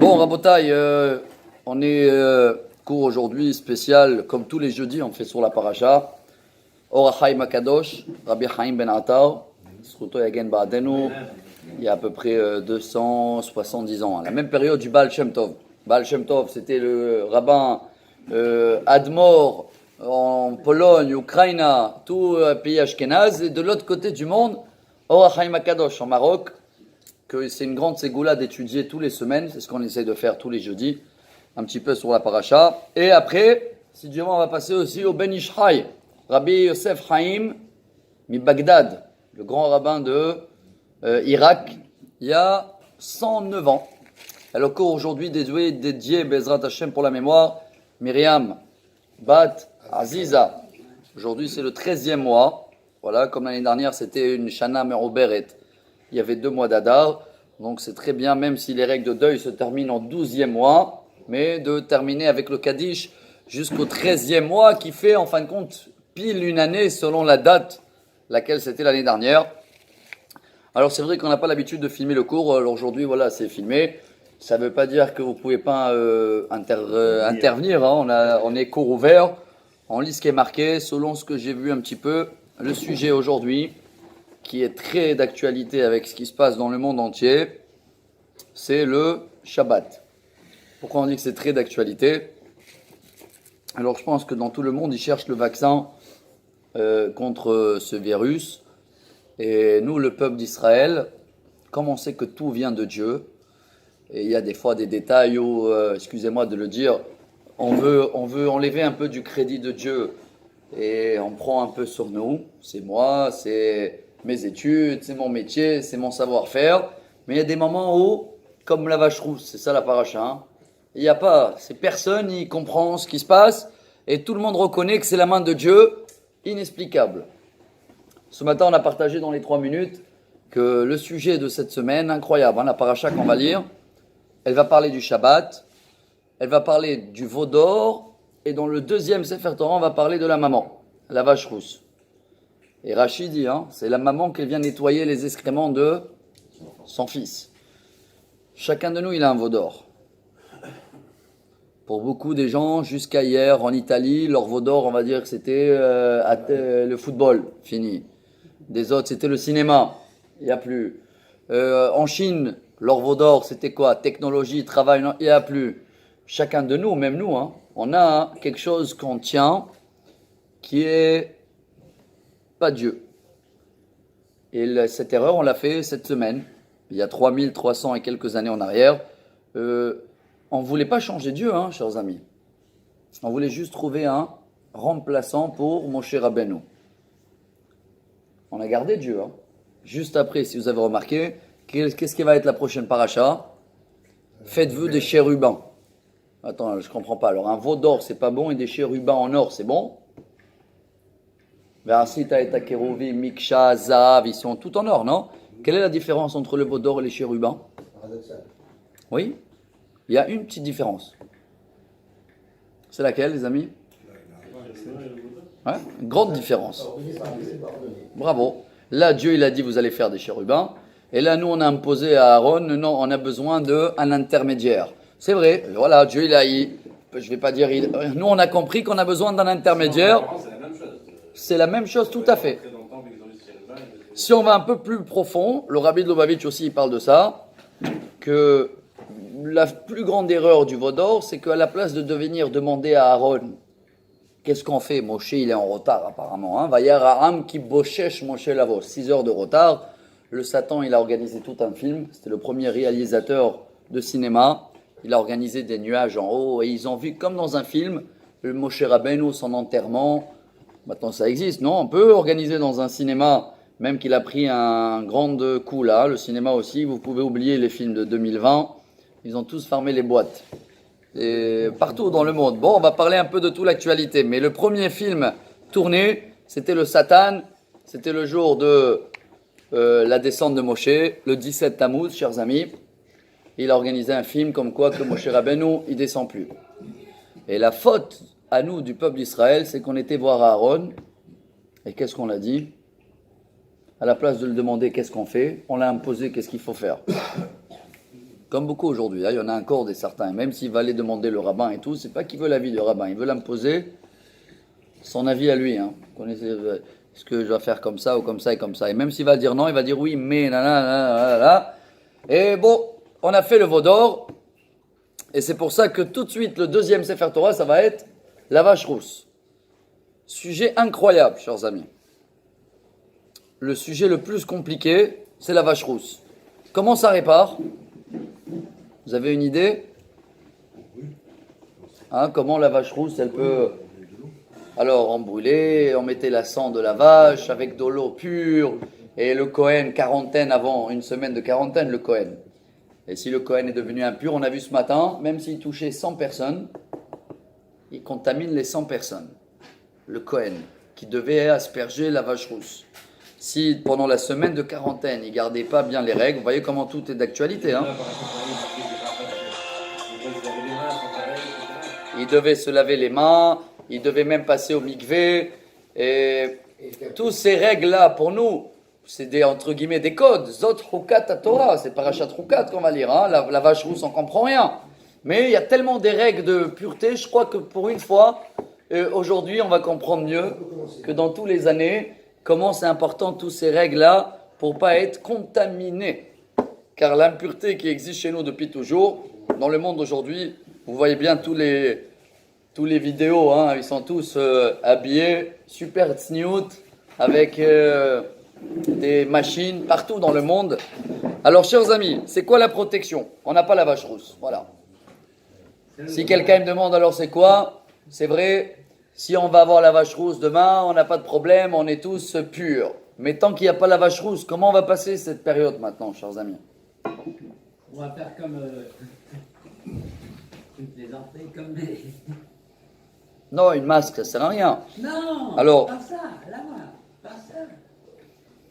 Bon, Rabotaï, on est cours aujourd'hui spécial, comme tous les jeudis, on fait sur la paracha. Or Haïm Akadosh, Rabbi Haïm Ben Attar, Sruto Yagen Ba'adenu, il y a à peu près 270 ans, à la même période du Baal Shem Tov. Baal Shem Tov, c'était le rabbin Admor en Pologne, Ukraine, tout pays Ashkenaz, et de l'autre côté du monde, Or Haïm Akadosh en Maroc, que c'est une grande ségoula d'étudier tous les semaines, c'est ce qu'on essaie de faire tous les jeudis, un petit peu sur la paracha. Et après, si Dieu veut, on va passer aussi au Ben Ishai, Rabbi Yosef Haïm mi Bagdad, le grand rabbin de Irak, il y a 109 ans. Alors qu'aujourd'hui, dédié Bezrat Hashem pour la mémoire, Myriam Bat Aziza. Aujourd'hui, c'est le 13e mois. Voilà, comme l'année dernière, c'était une Shana Meroberet. Il y avait 2 mois d'Adar, donc c'est très bien, même si les règles de deuil se terminent en 12e mois, mais de terminer avec le Kaddish jusqu'au 13e mois, qui fait en fin de compte pile une année selon la date laquelle c'était l'année dernière. Alors c'est vrai qu'on n'a pas l'habitude de filmer le cours, alors aujourd'hui voilà, c'est filmé. Ça ne veut pas dire que vous ne pouvez pas intervenir, hein. On est cours ouvert, on lit ce qui est marqué, selon ce que j'ai vu un petit peu. Le sujet aujourd'hui, qui est très d'actualité avec ce qui se passe dans le monde entier, c'est le Shabbat. Pourquoi on dit que c'est très d'actualité? Alors je pense que dans tout le monde, ils cherchent le vaccin contre ce virus. Et nous, le peuple d'Israël, comme on sait que tout vient de Dieu, et il y a des fois des détails où, excusez-moi de le dire, on veut enlever un peu du crédit de Dieu, et on prend un peu sur nous, c'est moi, c'est mes études, c'est mon métier, c'est mon savoir-faire. Mais il y a des moments où, comme la vache rousse, c'est ça la paracha, hein, il n'y a pas, c'est personne, il comprend ce qui se passe, et tout le monde reconnaît que c'est la main de Dieu, inexplicable. Ce matin, on a partagé dans les 3 minutes que le sujet de cette semaine, incroyable, hein, la paracha qu'on va lire, elle va parler du Shabbat, elle va parler du veau d'or, et dans le deuxième Sefer Torah, on va parler de la maman, la vache rousse. Et Rachid dit, hein, c'est la maman qui vient nettoyer les excréments de son fils. Chacun de nous, il a un veau d'or. Pour beaucoup des gens, jusqu'à hier, en Italie, leur veau d'or, on va dire que c'était le football, fini. Des autres, c'était le cinéma, il n'y a plus. En Chine, leur veau d'or, c'était quoi? Technologie, travail, il n'y a plus. Chacun de nous, même nous, hein, on a quelque chose qu'on tient qui est pas Dieu. Et cette erreur, on l'a fait cette semaine, il y a 3300 et quelques années en arrière. On ne voulait pas changer Dieu, hein, chers amis. On voulait juste trouver un remplaçant pour Moshe Rabbeinu. On a gardé Dieu. Hein. Juste après, si vous avez remarqué, qu'est-ce qui va être la prochaine paracha? Faites-vous des chérubins. Attends, je ne comprends pas. Alors, un veau d'or, c'est pas bon, et des chérubins en or, c'est bon? Ve'asita et akeruvi, miksha, zahav, ils sont tout en or, non? Quelle est la différence entre le veau d'or et les chérubins? Oui, il y a une petite différence. C'est laquelle, les amis? Ouais, une grande différence. Bravo. Là, Dieu, il a dit, vous allez faire des chérubins. Et là, nous, on a imposé à Aaron, non, on a besoin d'un intermédiaire. C'est vrai, voilà, Dieu, je vais pas dire, nous, on a compris qu'on a besoin d'un intermédiaire. C'est la même chose, tout à fait. Si on va un peu plus profond, le Rabbi de Lubavitch aussi, il parle de ça, que la plus grande erreur du veau d'or, c'est qu'à la place de venir demander à Aaron, qu'est-ce qu'on fait? Moshe, il est en retard apparemment. Vayar Aram qui bochesh Moshe Lavos. 6 heures de retard. Le Satan, il a organisé tout un film. C'était le premier réalisateur de cinéma. Il a organisé des nuages en haut et ils ont vu comme dans un film le Moshe Rabbeinu, son enterrement. Maintenant, ça existe, non? On peut organiser dans un cinéma, même qu'il a pris un grand coup là. Le cinéma aussi, vous pouvez oublier les films de 2020. Ils ont tous fermé les boîtes. Et partout dans le monde. Bon, on va parler un peu de toute l'actualité. Mais le premier film tourné, c'était le Satan. C'était le jour de la descente de Moshe, le 17 Tammuz, chers amis. Il a organisé un film comme quoi que Moshe Rabbeinu, il descend plus. Et la faute à nous du peuple d'Israël, c'est qu'on était voir Aaron. Et qu'est-ce qu'on a dit? À la place de le demander qu'est-ce qu'on fait, on l'a imposé qu'est-ce qu'il faut faire. Comme beaucoup aujourd'hui, hein, il y en a encore des certains, même s'il va aller demander le rabbin et tout, c'est pas qu'il veut l'avis du rabbin, il veut l'imposer son avis à lui. Hein. Vous connaissez, est-ce que je dois faire comme ça ou comme ça et comme ça. Et même s'il va dire non, il va dire oui, mais nanana. Et bon, on a fait le veau d'or, et c'est pour ça que tout de suite, le deuxième Sefer Torah, ça va être la vache rousse. Sujet incroyable, chers amis. Le sujet le plus compliqué, c'est la vache rousse. Comment ça répare? Vous avez une idée? Hein, comment la vache rousse, elle peut... Alors, on brûlait, on mettait la sang de la vache avec de l'eau pure, et le Kohen, quarantaine avant, une semaine de quarantaine, le Kohen. Et si le Kohen est devenu impur, on a vu ce matin, même s'il touchait 100 personnes, il contamine les 100 personnes. Le Kohen, qui devait asperger la vache rousse. Si pendant la semaine de quarantaine, il ne gardait pas bien les règles, vous voyez comment tout est d'actualité. Hein. Il devait se laver les mains, il devait même passer au mikvé. Et toutes ces règles-là, pour nous, c'est des, entre guillemets, des codes. Zot Chukat Torah, c'est Parashat Chukat qu'on va lire. Hein. La vache rousse, on ne comprend rien. Mais il y a tellement des règles de pureté, je crois que pour une fois, aujourd'hui, on va comprendre mieux que dans tous les années, comment c'est important toutes ces règles-là pour ne pas être contaminé. Car l'impureté qui existe chez nous depuis toujours, dans le monde aujourd'hui, vous voyez bien tous les vidéos, hein, ils sont tous habillés, super tsniout, avec des machines partout dans le monde. Alors, chers amis, c'est quoi la protection? On n'a pas la vache rousse, voilà. Si quelqu'un me demande alors c'est quoi? C'est vrai, si on va avoir la vache rousse demain, on n'a pas de problème, on est tous purs. Mais tant qu'il n'y a pas la vache rousse, comment on va passer cette période maintenant, chers amis? On va faire comme les entrées, comme les... Non, une masque, ça sert à rien. Non, alors, pas ça, là-bas, pas ça.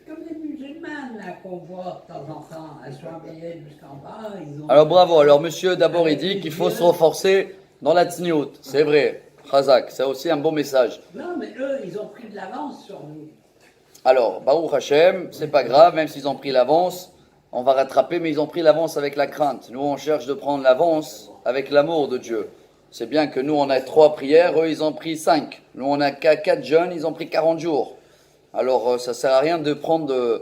Comme les musulmanes là qu'on voit de temps en temps, elles sont habillées jusqu'en bas. Ils ont... Alors bravo, alors monsieur d'abord il dit qu'il faut se renforcer dans la tsniout, c'est vrai, Khazak, c'est aussi un bon message. Non mais eux, ils ont pris de l'avance sur nous. Alors, Baruch Hashem, c'est pas grave, même s'ils ont pris l'avance, on va rattraper, mais ils ont pris l'avance avec la crainte. Nous on cherche de prendre l'avance avec l'amour de Dieu. C'est bien que nous on a 3 prières, eux ils ont pris 5. Nous on a 4 jeûnes, ils ont pris 40 jours. Alors ça sert à rien de prendre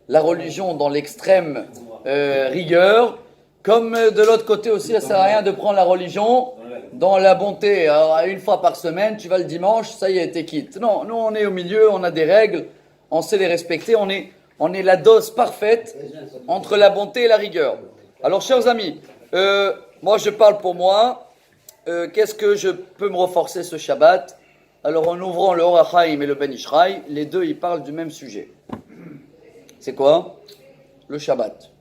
la religion dans l'extrême rigueur, comme de l'autre côté aussi, ça sert à rien de prendre la religion dans la bonté. Alors, une fois par semaine, tu vas le dimanche, ça y est, t'es quitte. Non, nous on est au milieu, on a des règles, on sait les respecter, on est la dose parfaite entre la bonté et la rigueur. Alors chers amis, moi je parle pour moi, qu'est-ce que je peux me renforcer ce Shabbat? Alors en ouvrant le Or HaChaim et le Ben Ishraï, les deux ils parlent du même sujet. C'est quoi? Le Shabbat.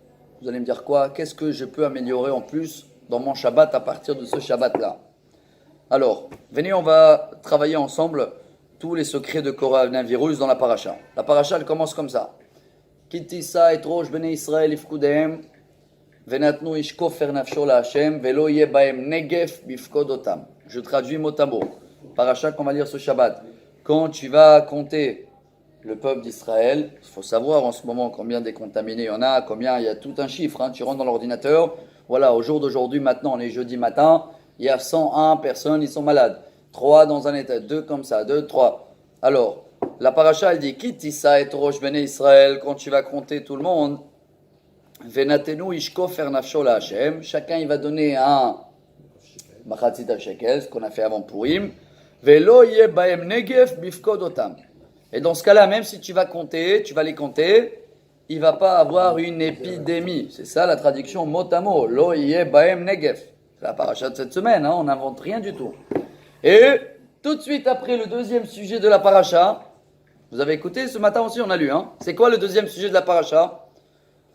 Vous allez me dire quoi? Qu'est-ce que je peux améliorer en plus dans mon Shabbat à partir de ce Shabbat-là? Alors, venez, on va travailler ensemble tous les secrets de coronavirus dans la paracha. La paracha, elle commence comme ça. Kitissa et rosh bnei Israël ifkudehem venatnu ishkofer nafsho la Hashem velo yeh bahem negef bifkodotam. Je traduis mot à mot. Paracha qu'on va lire ce Shabbat. Quand tu vas compter le peuple d'Israël, il faut savoir en ce moment combien des contaminés il y en a, combien il y a tout un chiffre. Hein. Tu rentres dans l'ordinateur, voilà, au jour d'aujourd'hui, maintenant, on est jeudi matin, il y a 101 personnes, ils sont malades. 3 dans un état, 2 comme ça, 2, 3. Alors, la paracha, elle dit, Kitissa et rosh bnei Israël, quand tu vas compter tout le monde, Venatenu ishkofer nafsho la Hashem, chacun il va donner un machatzit al shekel, ce qu'on a fait avant Purim, velo yeh bahem negef bifkodotam. Et dans ce cas-là, même si tu vas compter, tu vas les compter, il ne va pas avoir une épidémie. C'est ça la traduction mot à mot. Lo yeh bahem negef. C'est la paracha de cette semaine, hein, on n'invente rien du tout. Et tout de suite après le deuxième sujet de la paracha, vous avez écouté ce matin aussi, on a lu. Hein, c'est quoi le deuxième sujet de la paracha?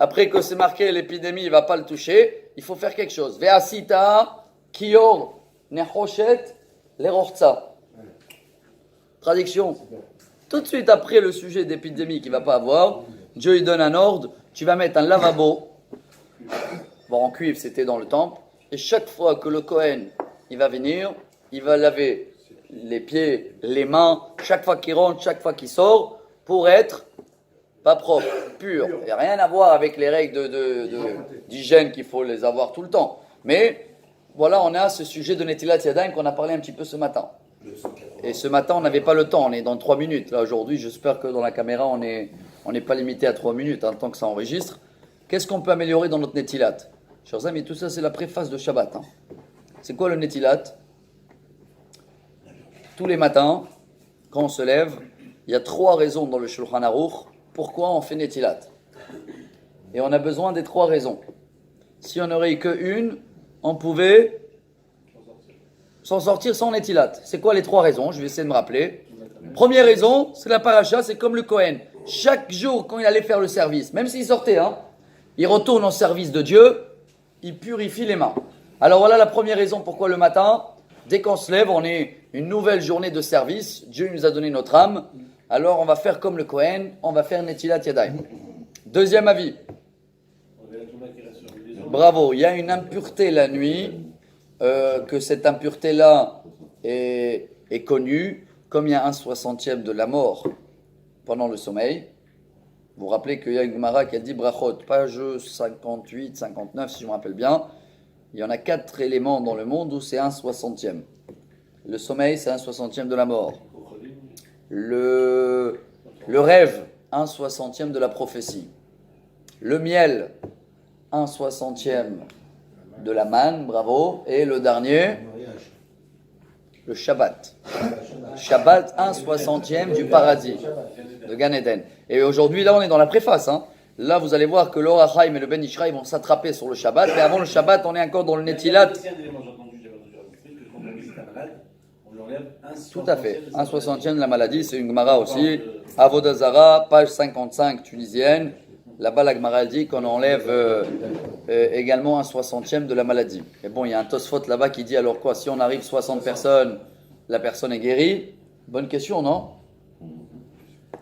Après que c'est marqué l'épidémie, il ne va pas le toucher, il faut faire quelque chose. Ve'asita kior nechoshet lerortza. Traduction. Tout de suite après le sujet d'épidémie qu'il ne va pas avoir, Dieu lui donne un ordre, tu vas mettre un lavabo, bon en cuivre c'était dans le temple, et chaque fois que le Kohen il va venir, il va laver les pieds, les mains, chaque fois qu'il rentre, chaque fois qu'il sort, pour être pas propre, pur. Il n'y a rien à voir avec les règles d'hygiène qu'il faut les avoir tout le temps. Mais voilà, on a ce sujet de Netilat Yadayim qu'on a parlé un petit peu ce matin. Et ce matin, on n'avait pas le temps, on est dans 3 minutes. Là, aujourd'hui, j'espère que dans la caméra, on n'est pas limité à 3 minutes, hein, tant que ça enregistre. Qu'est-ce qu'on peut améliorer dans notre Netilat? Chers amis, tout ça, c'est la préface de Shabbat. Hein. C'est quoi le Netilat? Tous les matins, quand on se lève, il y a 3 raisons dans le Shulchan Aruch pourquoi on fait Netilat. Et on a besoin des 3 raisons. Si on n'aurait eu qu'une, on pouvait s'en sortir sans Netilat. C'est quoi les 3 raisons? Je vais essayer de me rappeler. Première raison, c'est la paracha, c'est comme le Kohen. Chaque jour, quand il allait faire le service, même s'il sortait, il retourne au service de Dieu, il purifie les mains. Alors voilà la première raison pourquoi le matin, dès qu'on se lève, on est une nouvelle journée de service. Dieu nous a donné notre âme. Alors on va faire comme le Kohen, on va faire Netilat Yadayim. Deuxième avis. Bravo, il y a une impureté la nuit, que cette impureté-là est connue, comme il y a 1/60 de la mort pendant le sommeil. Vous vous rappelez qu'il y a une Gemara qui a dit Brachot, page 58, 59, si je me rappelle bien. Il y en a 4 éléments dans le monde où c'est 1/60. Le sommeil, c'est 1/60 de la mort. Le rêve, 1/60 de la prophétie. Le miel, 1/60 de la manne, bravo. Et le dernier, le Shabbat. Shabbat, 1/60 du paradis, de Gan Eden. Et aujourd'hui, là, on est dans la préface. Là, vous allez voir que l'Or HaChaim et le Ben Ishraï vont s'attraper sur le Shabbat. Mais avant le Shabbat, on est encore dans le Netilat. Tout à fait. 1/60 de la maladie, c'est une Gemara aussi. Avodah Zara, page 55 tunisienne. Là-bas, la Gemara dit qu'on enlève également 1/60 de la maladie. Et bon, il y a un Tosfot là-bas qui dit alors quoi, si on arrive 60 personnes, la personne est guérie? Bonne question, non?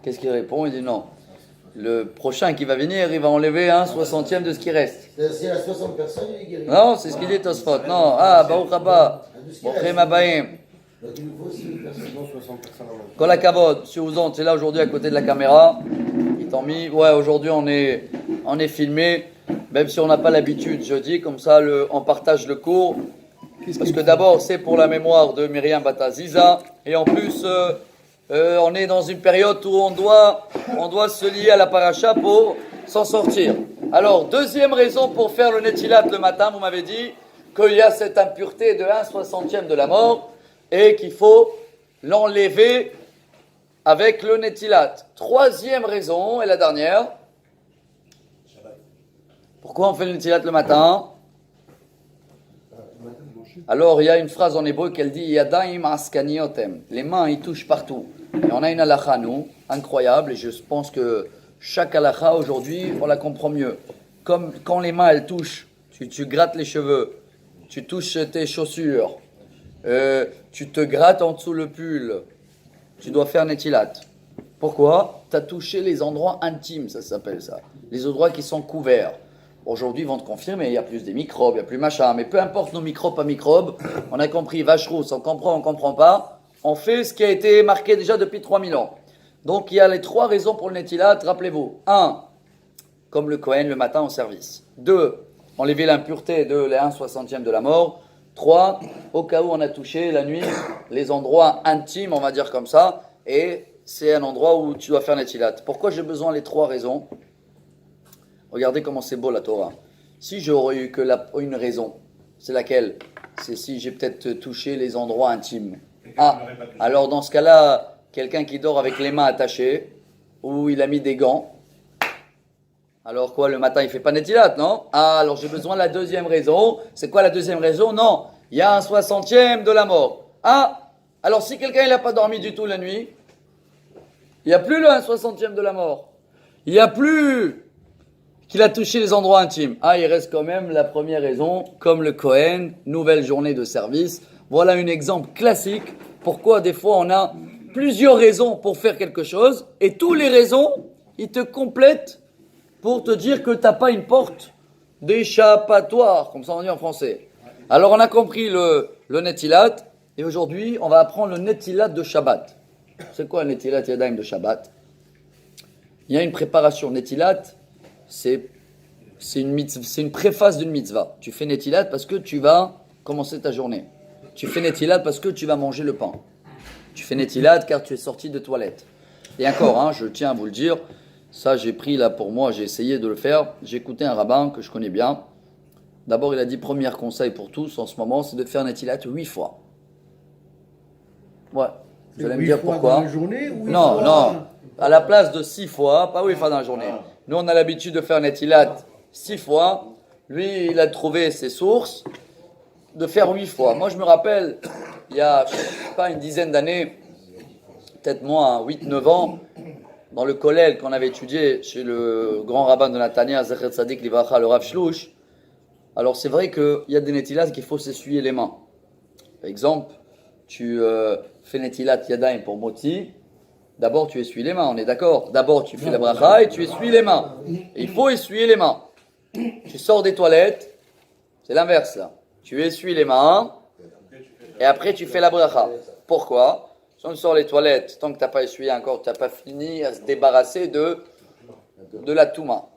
Qu'est-ce qu'il répond? Il dit non. Le prochain qui va venir, il va enlever 1/60 de ce qui reste. S'il y a 60 personnes, il est guéri. Non, c'est ce qu'il dit Tosfot. Non, Baruch Haba, Bochem Abaim. Donc il nous faut 6 personnes, non 60 personnes. Kol HaKavod, M. Ouzon, c'est là aujourd'hui à côté de la caméra. Ils t'ont mis, ouais, aujourd'hui on est filmé, même si on n'a pas l'habitude, je dis, comme ça on partage le cours. Parce que d'abord, c'est pour la mémoire de Myriam Bataziza, et en plus, on est dans une période où on doit se lier à la paracha pour s'en sortir. Alors, deuxième raison pour faire le Netilat le matin, vous m'avez dit qu'il y a cette impureté de 1/60 de la mort, et qu'il faut l'enlever avec le Netilat. Troisième raison, et la dernière. Pourquoi on fait le Netilat le matin? Alors, il y a une phrase en hébreu qu'elle dit Yadayim askaniotem. Les mains, ils touchent partout. Et on a une halakha, nous, incroyable, et je pense que chaque halakha, aujourd'hui, on la comprend mieux. Comme quand les mains, elles touchent, tu grattes les cheveux, tu touches tes chaussures, tu te grattes en dessous le pull, tu dois faire Netilat. Pourquoi? Tu as touché les endroits intimes, ça s'appelle ça. Les endroits qui sont couverts. Aujourd'hui, ils vont te confirmer, il y a plus des microbes, il y a plus machin. Mais peu importe nos microbes, pas microbes, on a compris, vache rousse, on comprend pas. On fait ce qui a été marqué déjà depuis 3000 ans. Donc, il y a les 3 raisons pour le Netilat, rappelez-vous. 1, comme le Kohen le matin au service. 2, enlever l'impureté de les 1/60 de la mort. 3, au cas où on a touché la nuit les endroits intimes, on va dire comme ça, et c'est un endroit où tu dois faire Netilat. Pourquoi j'ai besoin des 3 raisons? Regardez comment c'est beau la Torah. Si j'aurais eu que une raison, c'est laquelle? C'est si j'ai peut-être touché les endroits intimes. Alors dans ce cas-là, quelqu'un qui dort avec les mains attachées, ou il a mis des gants, alors quoi, le matin il fait pas Netilat, non? Alors j'ai besoin de la deuxième raison. C'est quoi la deuxième raison? Non, il y a 1/60 de la mort. Alors si quelqu'un il n'a pas dormi du tout la nuit, il n'y a plus le 1/60 de la mort. Il n'y a plus qu'il a touché les endroits intimes. Il reste quand même la première raison, comme le Kohen, nouvelle journée de service. Voilà un exemple classique. Pourquoi des fois on a plusieurs raisons pour faire quelque chose, et toutes les raisons, ils te complètent pour te dire que tu n'as pas une porte d'échappatoire, comme ça on dit en français. Alors on a compris le Netilat, et aujourd'hui on va apprendre le Netilat de Shabbat. C'est quoi le Netilat Yadayim de Shabbat? Il y a une préparation. Netilat, c'est une préface d'une mitzvah. Tu fais Netilat parce que tu vas commencer ta journée. Tu fais Netilat parce que tu vas manger le pain. Tu fais Netilat car tu es sorti de toilette. Et encore, hein, je tiens à vous le dire, ça j'ai pris là pour moi, j'ai essayé de le faire. J'ai écouté un rabbin que je connais bien. D'abord, il a dit, premier conseil pour tous en ce moment, c'est de faire Netilat 8 fois. Ouais. Vous allez me dire pourquoi. Dans la journée, ou Non, non. À la place de 6 fois, pas 8 fois dans la journée. Nous, on a l'habitude de faire Netilat 6 fois. Lui, il a trouvé ses sources de faire 8 fois. Moi, je me rappelle, il y a, je sais pas, une dizaine d'années, peut-être moins, 8-9 ans, dans le collège qu'on avait étudié chez le grand rabbin de Natania, Zecher Tzadik Livracha, le Rav Shlouch. Alors, c'est vrai qu'il y a des Netilat qu'il faut s'essuyer les mains. Par exemple, tu fais Netilat Yadayim pour Moti. D'abord, tu essuies les mains, on est d'accord. D'abord, tu fais la bracha et tu essuies les mains. Et il faut essuyer les mains. Tu sors des toilettes, c'est l'inverse là. Tu essuies les mains et après tu fais la bracha. Pourquoi? Si on sort les toilettes, tant que tu n'as pas essuyé encore, tu n'as pas fini à se débarrasser de la touma.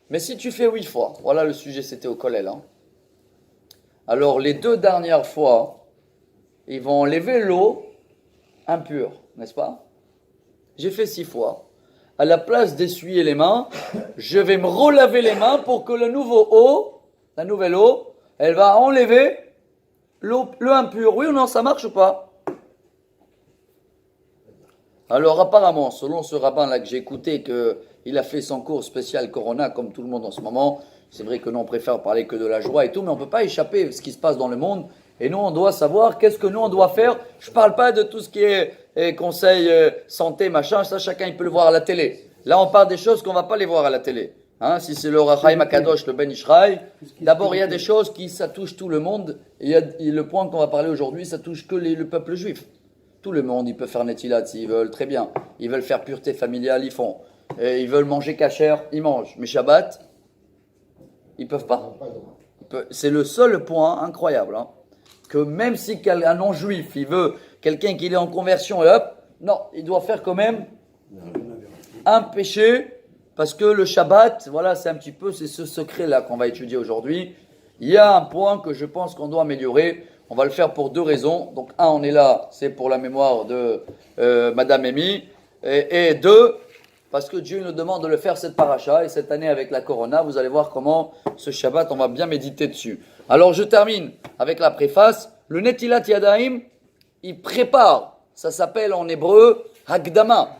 Mais si tu fais 8 fois, voilà le sujet, c'était au collège. Hein. Alors les 2 dernières fois, ils vont enlever l'eau impure, n'est-ce pas? J'ai fait 6 fois. À la place d'essuyer les mains, je vais me relaver les mains pour que la nouvelle eau, elle va enlever l'eau impure. Oui ou non, ça marche ou pas? Alors apparemment, selon ce rabbin-là que j'ai écouté, qu'il a fait son cours spécial Corona, comme tout le monde en ce moment, c'est vrai que nous on préfère parler que de la joie et tout, mais on ne peut pas échapper à ce qui se passe dans le monde. Et nous, on doit savoir qu'est-ce que nous, on doit faire. Je ne parle pas de tout ce qui est conseil santé, machin, ça chacun il peut le voir à la télé. Là, on parle des choses qu'on ne va pas les voir à la télé. Hein, si c'est le Rachaim Akadosh, le Ben Ishraï, d'abord il y a des choses qui ça touche tout le monde. Et le point qu'on va parler aujourd'hui, ça touche que le peuple juif. Tout le monde, ils peuvent faire Netilat s'ils veulent, très bien. Ils veulent faire pureté familiale, ils font. Et ils veulent manger kasher, ils mangent. Mais Shabbat, ils ne peuvent pas. C'est le seul point incroyable. Hein, que même si un non-juif, il veut quelqu'un qui est en conversion et hop, non, il doit faire quand même un péché. Parce que le Shabbat, voilà, c'est un petit peu, c'est ce secret-là qu'on va étudier aujourd'hui. Il y a un point que je pense qu'on doit améliorer. On va le faire pour 2 raisons. Donc, un, on est là, c'est pour la mémoire de Madame Amy. Et 2, parce que Dieu nous demande de le faire cette paracha. Et cette année, avec la Corona, vous allez voir comment ce Shabbat, on va bien méditer dessus. Alors, je termine avec la préface. Le Netilat Yadayim, il prépare. Ça s'appelle en hébreu Hakdama.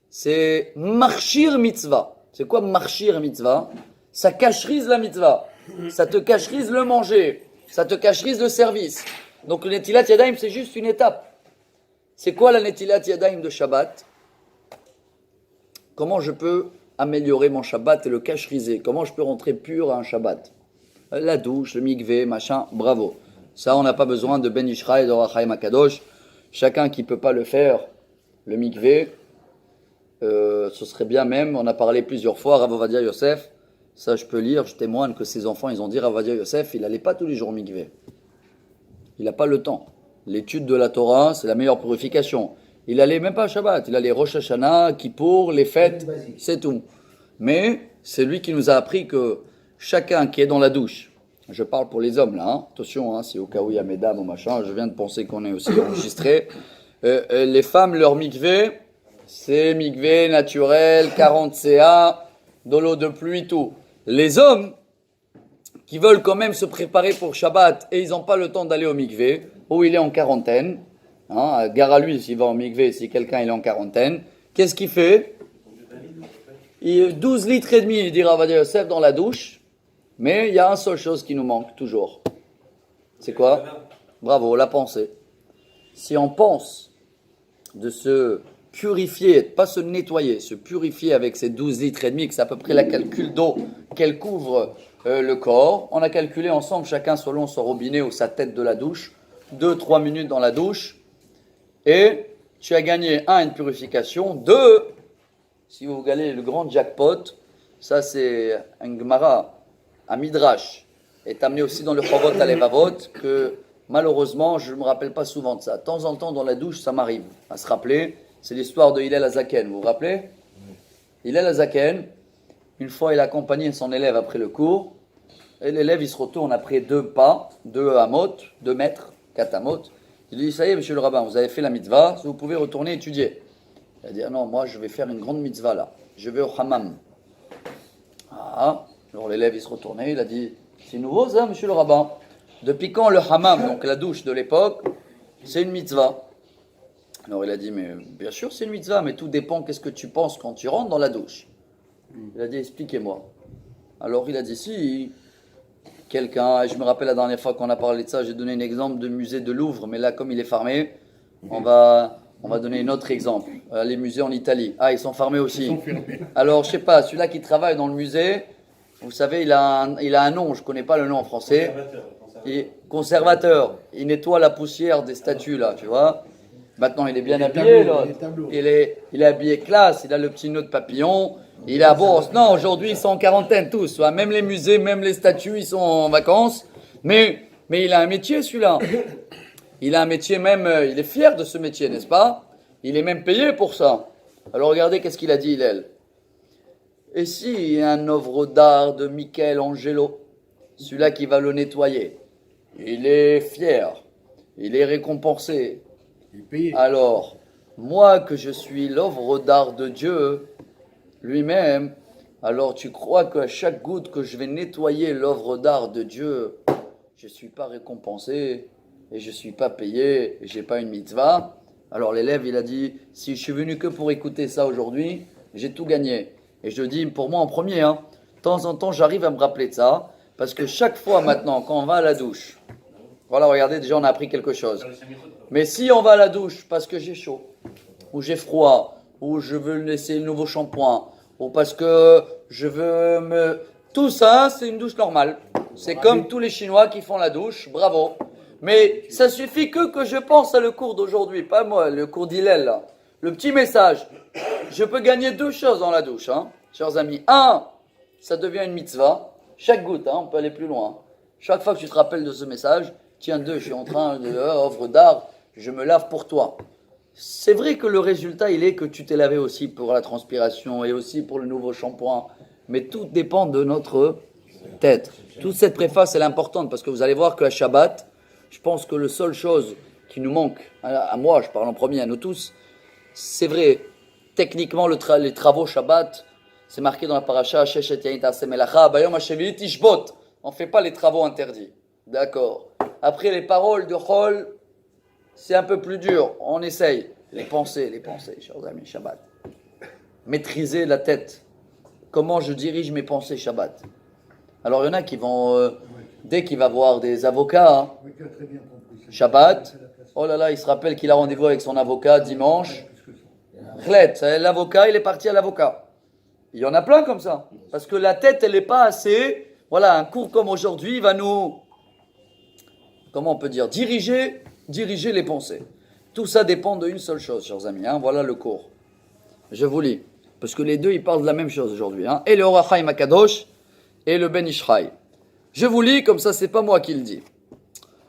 C'est marchir mitzvah. C'est quoi marchir mitzvah? Ça cacherise la mitzvah. Ça te cacherise le manger. Ça te cacherise le service. Donc le Netilat Yadayim, c'est juste une étape. C'est quoi la Netilat Yadayim de Shabbat? Comment je peux améliorer mon Shabbat et le cacheriser? Comment je peux rentrer pur à un Shabbat? La douche, le mikvé, machin, bravo. Ça, on n'a pas besoin de Ben Ishraï et de Rachaim Akadosh. Chacun qui ne peut pas le faire, le mikvé, ce serait bien même, on a parlé plusieurs fois, Rav Ovadia Yosef, ça je peux lire, je témoigne que ses enfants, ils ont dit, Rav Ovadia Yosef, il n'allait pas tous les jours au mikvé. Il n'a pas le temps. L'étude de la Torah, c'est la meilleure purification. Il allait même pas à Shabbat, il allait Rosh Hashanah, Kippour, les fêtes, c'est tout. Mais c'est lui qui nous a appris que chacun qui est dans la douche, je parle pour les hommes là, hein, attention, hein, si au cas où il y a mesdames ou machin, je viens de penser qu'on est aussi enregistré. Les femmes, leur mikvé, c'est mikvé naturel, 40 CA, de l'eau de pluie, tout. Les hommes qui veulent quand même se préparer pour Shabbat et ils n'ont pas le temps d'aller au mikvé, où il est en quarantaine, hein, gare à lui s'il va au mikvé, si quelqu'un il est en quarantaine, qu'est-ce qu'il fait? 12 litres et demi, il dit Rav Ovadia Yosef, dans la douche, mais il y a une seule chose qui nous manque toujours. C'est quoi? Bravo, la pensée. Si on pense de se purifier, pas se nettoyer, se purifier avec ces 12 litres et demi, que c'est à peu près la calcul d'eau qu'elle couvre le corps. On a calculé ensemble, chacun selon son robinet ou sa tête de la douche, 2-3 minutes dans la douche, et tu as gagné, 1, une purification, 2, si vous gagnez le grand jackpot, ça c'est un Gemara, un Midrash, est amené aussi dans le Chovot Alevavot, que malheureusement, je ne me rappelle pas souvent de ça. De temps en temps, dans la douche, ça m'arrive à se rappeler. C'est l'histoire de Hillel Azaken, vous vous rappelez? Il est la zaken. Une fois, il accompagnait son élève après le cours. Et l'élève, il se retourne après 2 pas, 2 amot, 2 mètres, 4 amot. Il dit, ça y est, monsieur le rabbin, vous avez fait la mitzvah, vous pouvez retourner étudier. Il a dit, ah non, moi, je vais faire une grande mitzvah là. Je vais au hammam. Ah, alors l'élève, il se retournait, il a dit, c'est nouveau ça, monsieur le rabbin? Depuis quand le hammam, donc la douche de l'époque, c'est une mitzvah? Alors il a dit, mais bien sûr c'est une mitzvah, mais tout dépend qu'est-ce que tu penses quand tu rentres dans la douche. Il a dit, expliquez-moi. Alors il a dit, si quelqu'un, je me rappelle la dernière fois qu'on a parlé de ça, j'ai donné un exemple de musée de Louvre, mais là comme il est fermé, on va donner un autre exemple. Les musées en Italie, ah ils sont fermés aussi. Alors je sais pas, celui-là qui travaille dans le musée, vous savez, il a un nom, je connais pas le nom en français. Conservateur. Il nettoie la poussière des statues là, tu vois. Maintenant il est bien habillé là. Il est habillé classe, il a le petit nœud de papillon. Il est à bourse. Non, aujourd'hui ils sont en quarantaine tous. Même les musées, même les statues, ils sont en vacances. Mais il a un métier celui-là. Il a un métier même, il est fier de ce métier, n'est-ce pas? Il est même payé pour ça. Alors regardez qu'est-ce qu'il a dit, Hillel. Et si un œuvre d'art de Michelangelo, celui-là qui va le nettoyer, il est fier, il est récompensé. Il est payé. Alors, moi que je suis l'œuvre d'art de Dieu lui-même, alors tu crois qu'à chaque goutte que je vais nettoyer l'œuvre d'art de Dieu, je ne suis pas récompensé et je ne suis pas payé et je n'ai pas une mitzvah? Alors l'élève, il a dit, si je suis venu que pour écouter ça aujourd'hui, j'ai tout gagné. Et je dis, pour moi en premier, de temps en temps, j'arrive à me rappeler de ça, parce que chaque fois maintenant, quand on va à la douche, voilà, regardez, déjà on a appris quelque chose. Mais si on va à la douche parce que j'ai chaud, ou j'ai froid, ou je veux laisser le nouveau shampoing, ou parce que je veux me... Tout ça, c'est une douche normale. C'est comme tous les Chinois qui font la douche, bravo. Mais ça suffit que je pense à le cours d'aujourd'hui, pas moi, le cours d'Hillel, là. Le petit message. Je peux gagner 2 choses dans la douche, chers amis. 1, ça devient une mitzvah. Chaque goutte, on peut aller plus loin. Chaque fois que tu te rappelles de ce message, tiens 2, je suis en train de œuvre d'art, je me lave pour toi. C'est vrai que le résultat, il est que tu t'es lavé aussi pour la transpiration et aussi pour le nouveau shampoing. Mais tout dépend de notre tête. Toute cette préface, elle est importante parce que vous allez voir qu'à Shabbat, je pense que la seule chose qui nous manque, à moi, je parle en premier, à nous tous, c'est vrai, techniquement, les travaux Shabbat, c'est marqué dans la paracha, Sheshet Yain Ta'aseh Melacha, Bayom HaShevi'it Tishbot. On ne fait pas les travaux interdits. D'accord. Après, les paroles de Chol, c'est un peu plus dur. On essaye. Les pensées, chers amis, Shabbat. Maîtriser la tête. Comment je dirige mes pensées Shabbat. Alors, il y en a qui vont, dès qu'il va voir des avocats, Shabbat, oh là là, il se rappelle qu'il a rendez-vous avec son avocat dimanche. L'avocat, il est parti à l'avocat. Il y en a plein comme ça. Parce que la tête, elle n'est pas assez... Voilà, un cours comme aujourd'hui va nous... Comment on peut dire? Diriger les pensées. Tout ça dépend d'une seule chose, chers amis. Voilà le cours. Je vous lis. Parce que les deux, ils parlent de la même chose aujourd'hui. Et le Or HaChaim HaKadosh et le Ben Ishraï. Je vous lis, comme ça, c'est pas moi qui le dis.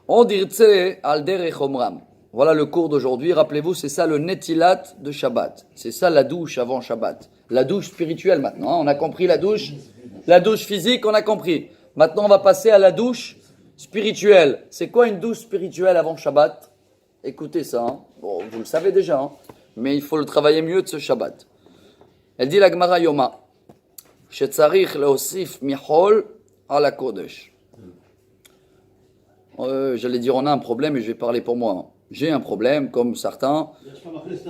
On dirtse al derech omram. Voilà le cours d'aujourd'hui. Rappelez-vous, c'est ça le netilat de Shabbat. C'est ça la douche avant Shabbat. La douche spirituelle maintenant. On a compris la douche. La douche physique, on a compris. Maintenant, on va passer à la douche spirituelle. C'est quoi une douche spirituelle avant Shabbat? Écoutez ça. Bon, vous le savez déjà. Mais il faut le travailler mieux de ce Shabbat. Elle dit la Gemara Yoma. Shetzarich leosif michol ala kodesh. J'allais dire on a un problème et je vais parler pour moi. J'ai un problème, comme certains,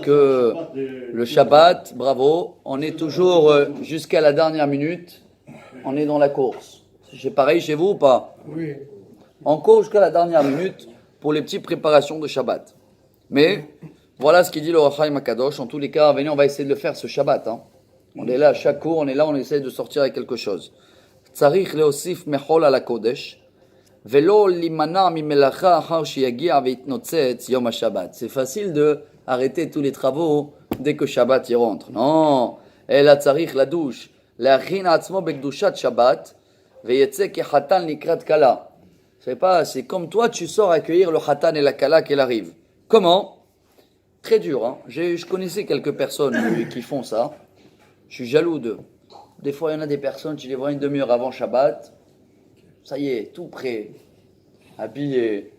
que le Shabbat, bravo, on est toujours jusqu'à la dernière minute, on est dans la course. C'est pareil chez vous ou pas? Oui. On court jusqu'à la dernière minute pour les petites préparations de Shabbat. Mais voilà ce qu'il dit le Or HaChaim HaKadosh. En tous les cas, venez, on va essayer de le faire ce Shabbat. On est là à chaque cours, on est là, on essaie de sortir avec quelque chose. Tzarich leosif mechol ala kodesh. C'est facile de arrêter tous les travaux dès que Shabbat y rentre. Non, elle a tzarich la douche. C'est comme toi, tu sors accueillir le Khatan et la Kala qu'elle arrive. Comment? Très dur. Je connaissais quelques personnes qui font ça. Je suis jaloux d'eux. Des fois, il y en a des personnes, tu les vois une demi-heure avant Shabbat, ça y est, tout prêt, habillé,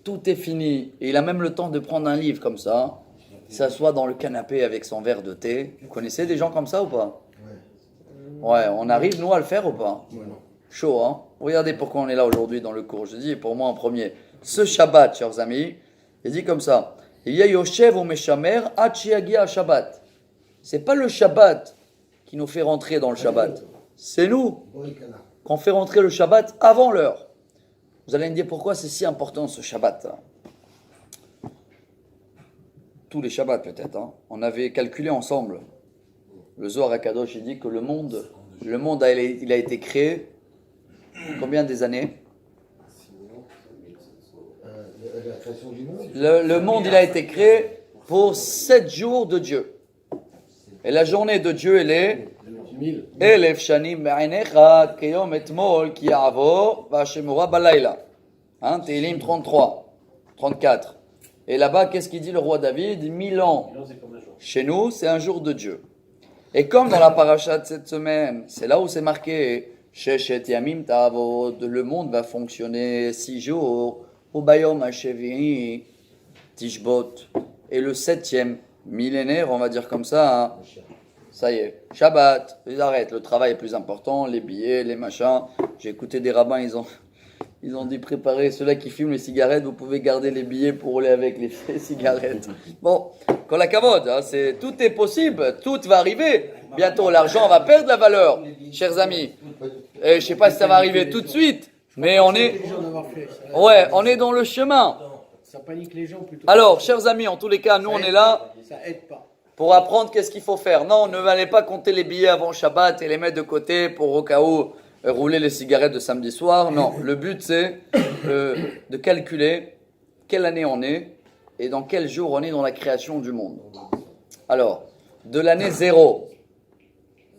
tout est fini. Et il a même le temps de prendre un livre comme ça, s'assoit dans le canapé avec son verre de thé. Vous connaissez des gens comme ça ou pas? Ouais, on arrive, nous, à le faire ou pas? Chaud, hein? Regardez pourquoi on est là aujourd'hui dans le cours. Je dis pour moi en premier, ce Shabbat, chers amis, il dit comme ça, il y a Yoshev ou Meshamer, Hachiagia Shabbat. C'est pas le Shabbat qui nous fait rentrer dans le Shabbat. C'est nous qu'on fait rentrer le Shabbat avant l'heure. Vous allez me dire pourquoi c'est si important ce Shabbat. Tous les Shabbats peut-être. Hein. On avait calculé ensemble. Le Zohar HaKadosh, il dit que le monde il a été créé combien des années? La création du monde. Le monde, il a été créé pour 7 jours de Dieu. Et la journée de Dieu, elle est 1000 shanim ba'ainecha keyom etmol ki ya'avor v'hashemura balayla. Hein, Tehillim 33, 34. Et là-bas, qu'est-ce qu'il dit le roi David? 1000 ans. Chez nous, c'est un jour de Dieu. Et comme dans la paracha de cette semaine, c'est là où c'est marqué Sheshet Yamim Ta'avod, le monde va fonctionner 6 jours. Ubayom Hashevi'i Tishbot. Et le 7e millénaire, on va dire comme ça, hein, ça y est, Shabbat, ils arrêtent, le travail est plus important, les billets, les machins. J'ai écouté des rabbins, ils ont dit préparer, ceux-là qui fument les cigarettes, vous pouvez garder les billets pour rouler avec les cigarettes. Bon, quand la cavode, hein, tout est possible, tout va arriver. Bientôt, l'argent va perdre la valeur, chers amis. Et je ne sais pas si ça va arriver tout de suite, mais on est dans le chemin. Ça panique les gens plutôt. Alors, chers amis, en tous les cas, nous on est là Ça aide pas. pour apprendre qu'est-ce qu'il faut faire. Non, ne allez pas compter les billets avant Shabbat et les mettre de côté pour au cas où rouler les cigarettes de samedi soir. Non, le but c'est de calculer quelle année on est et dans quel jour on est dans la création du monde. Alors, de l'année 0,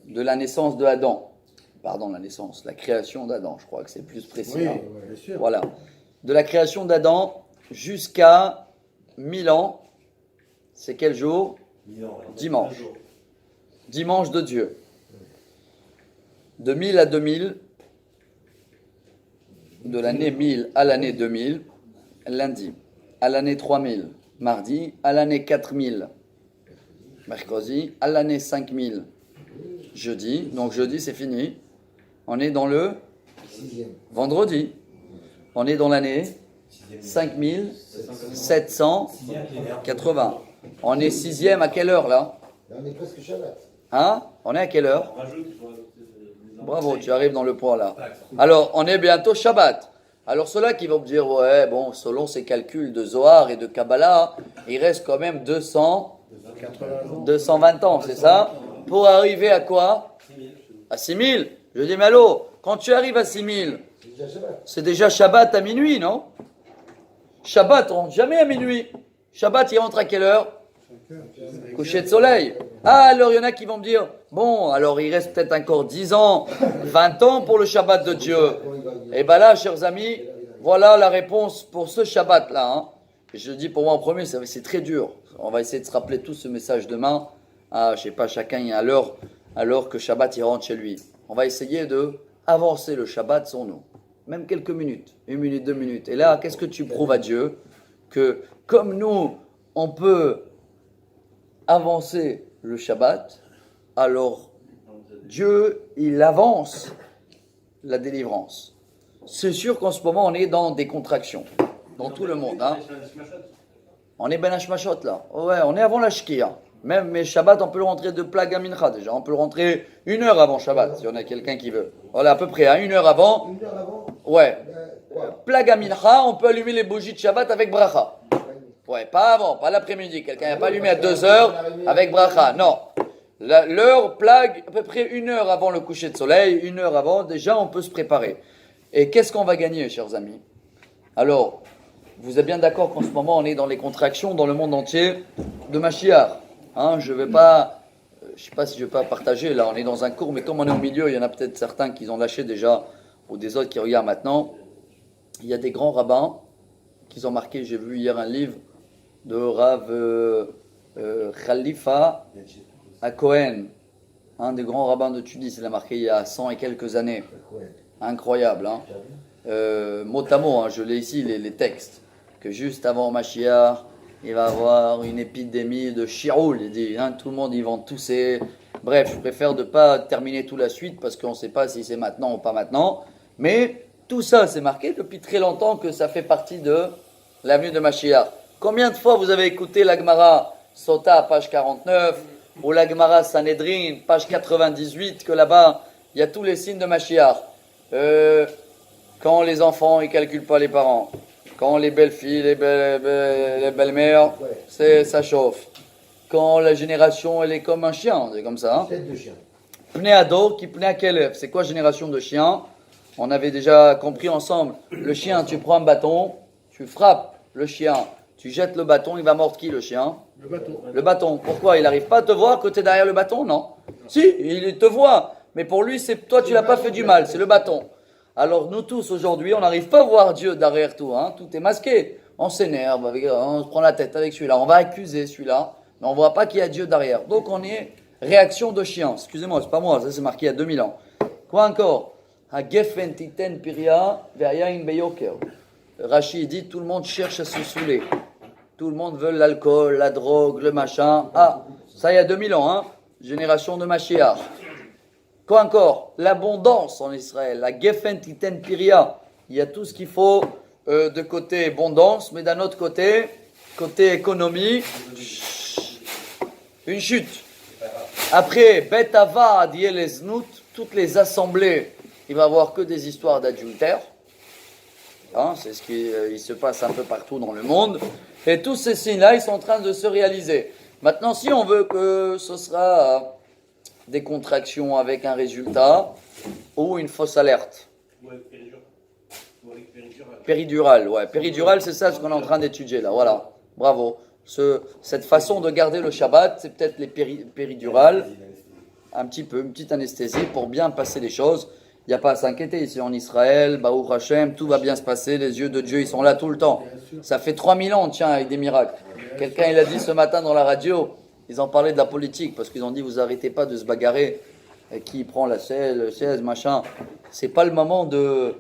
de la naissance de Adam, la création d'Adam, je crois que c'est plus précis. Oui, hein. bien sûr. Voilà. De la création d'Adam jusqu'à 1000 ans, c'est quel jour? Dimanche. Dimanche de Dieu. De 1000 à 2000, de l'année 1000 à l'année 2000, lundi. À l'année 3000, mardi. À l'année 4000, mercredi. À l'année 5000, jeudi. Donc jeudi, c'est fini. On est dans le vendredi. On est dans l'année 5780. On est 6e à quelle heure là? Là, on est presque Shabbat. Hein? On est à quelle heure? Bravo, tu arrives dans le point là. Alors, on est bientôt Shabbat. Alors, ceux-là qui vont me dire, ouais, bon, selon ces calculs de Zohar et de Kabbalah, il reste quand même 220 ans, c'est ça? Pour arriver à quoi? À 6000. Je dis, mais allô, quand tu arrives à 6000, c'est déjà Shabbat à minuit, non? Shabbat, on rentre jamais à minuit. Shabbat, il rentre à quelle heure? Coucher de soleil. Ah, alors il y en a qui vont me dire, bon, alors il reste peut-être encore 10 ans, 20 ans pour le Shabbat de Dieu. Et bien là, chers amis, voilà la réponse pour ce Shabbat-là. Hein. Et je dis pour moi en premier, c'est très dur. On va essayer de se rappeler tout ce message demain. Ah, je sais pas, chacun à l'heure que Shabbat il rentre chez lui. On va essayer de avancer le Shabbat sur nous. Même quelques minutes, 1 minute, 2 minutes. Et là, qu'est-ce que tu prouves à Dieu? Que comme nous, on peut avancer le Shabbat, alors Dieu, il avance la délivrance. C'est sûr qu'en ce moment, on est dans des contractions, dans tout le monde. Hein. On est ben hashmashot là. Ouais, on est avant la shkia. Même mais Shabbat, on peut le rentrer de plaga mincha déjà. On peut le rentrer 1 heure avant Shabbat, si on a quelqu'un qui veut. Voilà, à peu près, hein, 1 heure avant. 1 heure avant. Ouais. Plaga mincha, on peut allumer les bougies de Shabbat avec bracha. Ouais, pas avant, pas l'après-midi. Quelqu'un n'a pas allumé à 2 heures avec bracha. Non. L'heure plague, à peu près 1 heure avant le coucher de soleil, 1 heure avant, déjà on peut se préparer. Et qu'est-ce qu'on va gagner, chers amis? Alors, vous êtes bien d'accord qu'en ce moment on est dans les contractions dans le monde entier de Mashiach. Hein, je sais pas si je vais pas partager, là on est dans un cours, mais comme on est au milieu, il y en a peut-être certains qui ont lâché déjà, ou des autres qui regardent maintenant. Il y a des grands rabbins qui ont marqué, j'ai vu hier un livre de Rav Khalifa à Cohen, un des grands rabbins de Tunis, il a marqué il y a 100 et quelques années. Ouais. Incroyable, hein. Mot à mot, hein, je l'ai ici, les textes, que juste avant Mashiach, il va y avoir une épidémie de chiroul, il dit, hein, tout le monde, ils vont tousser. Bref, je préfère ne pas terminer toute la suite, parce qu'on ne sait pas si c'est maintenant ou pas maintenant, mais tout ça, c'est marqué depuis très longtemps que ça fait partie de l'avenue de Mashiach. Combien de fois vous avez écouté la Gemara Sota, page 49, ou la Gemara Sanhedrin, page 98, que là-bas, il y a tous les signes de Mashiach. Quand les enfants, ils calculent pas les parents. Quand les belles filles, les belles-mères, ça chauffe. Quand la génération, elle est comme un chien, c'est comme ça. Hein? Tête de chien. Pnei Ador qui pnei Kelev. C'est quoi génération de chiens? On avait déjà compris ensemble. Le chien, tu prends un bâton, tu frappes le chien, tu jettes le bâton, il va mordre qui le chien? Le bâton. Le bâton. Pourquoi? Il n'arrive pas à te voir que tu es derrière le bâton? Non. Si, il te voit. Mais pour lui, c'est toi, tu l'as pas fait du mal, c'est le bâton. Alors nous tous aujourd'hui, on n'arrive pas à voir Dieu derrière tout. Hein. Tout est masqué. On s'énerve, on se prend la tête avec celui-là, on va accuser celui-là, mais on ne voit pas qu'il y a Dieu derrière. Donc on est réaction de chien. Excusez-moi, c'est pas moi, ça c'est marqué il y a 2000 ans. Quoi encore? Hagefen titen piria ve'ayain beyoker. Rachid dit, tout le monde cherche à se saouler. Tout le monde veut l'alcool, la drogue, le machin. Ah, ça il y a 2000 ans, hein. Génération de Mashiach. Quoi encore? L'abondance en Israël. La gefen titen piria. Il y a tout ce qu'il faut de côté abondance, mais d'un autre côté économie, une chute. Après, Bet Avad Yeleznut, toutes les assemblées, il va y avoir que des histoires d'adultère. Hein, c'est ce qui il se passe un peu partout dans le monde. Et tous ces signes-là, ils sont en train de se réaliser. Maintenant, si on veut que ce sera des contractions avec un résultat ou une fausse alerte. Péridurale, ouais. Péridurale, c'est ça ce qu'on est en train d'étudier là. Voilà, bravo. Cette façon de garder le Shabbat, c'est peut-être les péridurales. Un petit peu, une petite anesthésie pour bien passer les choses. Il n'y a pas à s'inquiéter ici en Israël, Baruch Hashem, tout va bien se passer, les yeux de Dieu, ils sont là tout le temps. Ça fait 3000 ans, tiens, avec des miracles. Quelqu'un, il a dit ce matin dans la radio, ils en parlaient de la politique, parce qu'ils ont dit, vous arrêtez pas de se bagarrer, qui prend la chaise, machin. C'est pas le moment de,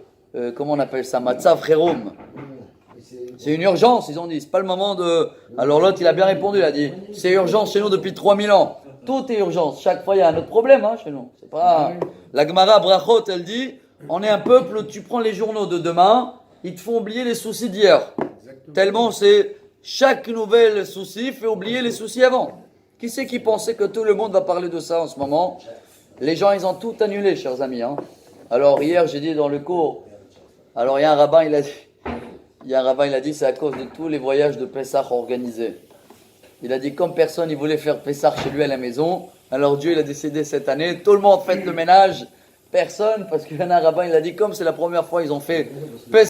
comment on appelle ça, Matzav Cherom. C'est une urgence, ils ont dit, c'est pas le moment de... Alors l'autre, il a bien répondu, il a dit, c'est urgence chez nous depuis 3000 ans. Tout est urgence. Chaque fois, il y a un autre problème hein, chez nous. C'est pas... La Gemara Brachot, elle dit, on est un peuple, tu prends les journaux de demain, ils te font oublier les soucis d'hier. Tellement c'est... Chaque nouvel souci fait oublier les soucis avant. Qui c'est qui pensait que tout le monde va parler de ça en ce moment? Les gens, ils ont tout annulé, chers amis. Hein. Alors hier, j'ai dit dans le cours, alors il y a un rabbin, il a dit, c'est à cause de tous les voyages de Pessah organisés. Il a dit, comme personne, il voulait faire Pessah chez lui à la maison, alors Dieu, il a décidé cette année, tout le monde fait le ménage, personne, parce qu'il y en a un rabbin, il a dit, comme c'est la première fois, ils ont fait Pessah.